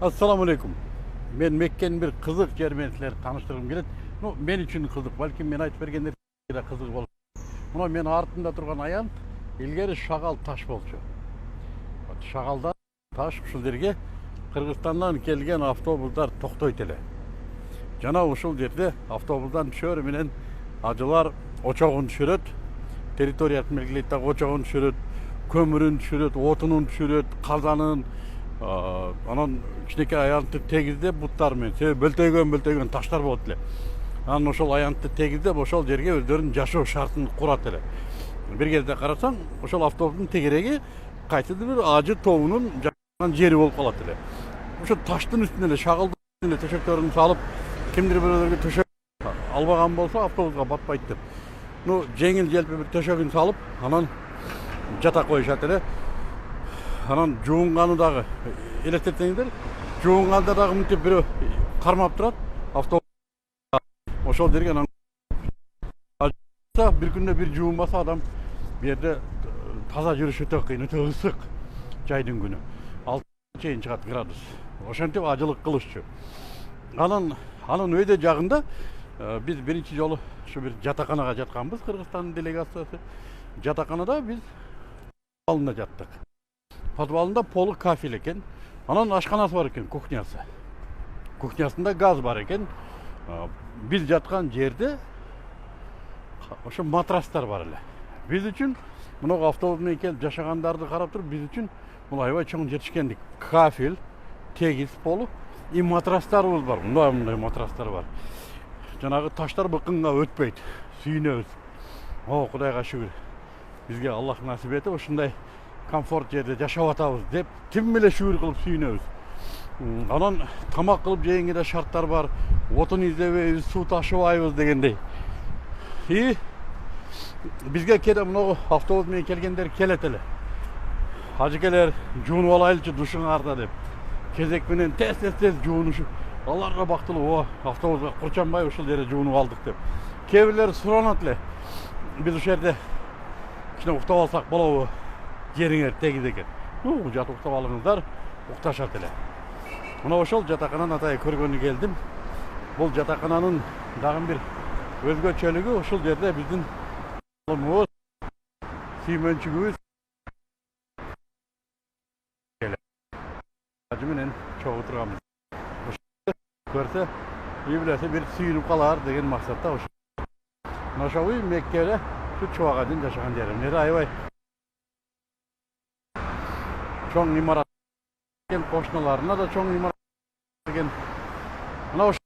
Assalamu alaikum. Men Mekke'nin bir kızık jeri men sizlerge tanıştırgım kelet. Men üçün kızık, balkim men aytып бергендер да кызык болот. Мына мен артында турган аян илгери шагал таш болчу. Шагалда таш ушул жерге Кыргызстандан келген автобустар токтойт эле. Жана ушул жерде автобустан түшөрү менен ажылар очогун түшүрөт, территориясын белгилейт дагы очогун түшүрөт, көмүрүн түшүрөт, отунун түшүрөт, казанын, анан кичинекей аянтты тегиздеп буттар менен, себеби бөлтөйгөн таштар болот эле. Анан ошол аянтты тегиздеп ошол жерге өздөрүнүн жашоо шартын курат эле. Бир кезде карасаң, ошол автобустун тегереги кайтыды бир ажы тобунун жашаган жери болуп калат эле. Ошо таштын үстүнө эле шагалдын үстүнө төшөктөрүн салып, кимдир бирөөлөргө төшөк албаган болсо автобуска батпайт деп. Жеңил желпи бир төшөгүн салып, анан жата коюшат эле. Анан жуунганы дагы элестетсеңиздер, жуунганда дагы мынтип бирөө кармап турат автобус. Ошол жерге анан бир күндө бир жуунбаса адам бу жерде таза жүрүш өтө кыйын, өтө ысык жайдын күнү. 6 чейин чыгат градус. Ошентип ажылык кылышчу. Анан өйдө жагында биз биринчи жолу ушу бир жатаканага жатканбыз, Кыргызстандын делегациясы. Жатаканада биз подвалында жаттык. Подвалында полу кафель экен. Анан ашканасы бар экен, кухнясы. Кухнясында газ бар экен. Биз жаткан жерде ошо матрастар бар эле. Биз үчүн мына автобус менен келип жашагандарды карап туруп, биз үчүн бул аябай чоң жетишкендик. Кафель, тегиз полу, и матрастарыбыз бар. Мындай матрастар бар. Жанагы таштар быкынга өтпөйт. Сүйүнөбүз. Кудайга шүгүр. Бизге Аллах насип этип ушундай комфорт жерде жашап атабыз деп тим эле шүгүр кылып сүйүнөбүз. Анан тамак кылып жегенге да шарттар бар. Отун издебейбиз, суу ташыбайбыз дегендей. И бизге кээде мына автобус менен келгендер келет эле. Ажыкелер жуунуп алайлычы душуңарда деп. Кезек менен тез жуунушуп. Аларга бактылуу, автобуска курчанбай ушул жерде жуунуп алдык деп. Кээ бирлери суранат эле. Биз ушул жерде кичине уктап алсак болобу? Жериңер тегиз экен. Жатып уктап алыңыздар, укташат эле. Мына ошол жатакананы атайы көргөнү келдим. Бул жатакананын дагы бир өзгөчөлүгү ушул жерде биздин сүймөнчүгүбүз ажы менен чогуу турганбыз. Көрсө, үй билеси бир сүйүнүп калар деген максатта ошо. Мына ошол үй Меккеде ушу чубага чейин жашаган жерим. Аябай чоң имарат экен, кошуналарына да чоң имарат экен. Мына ошо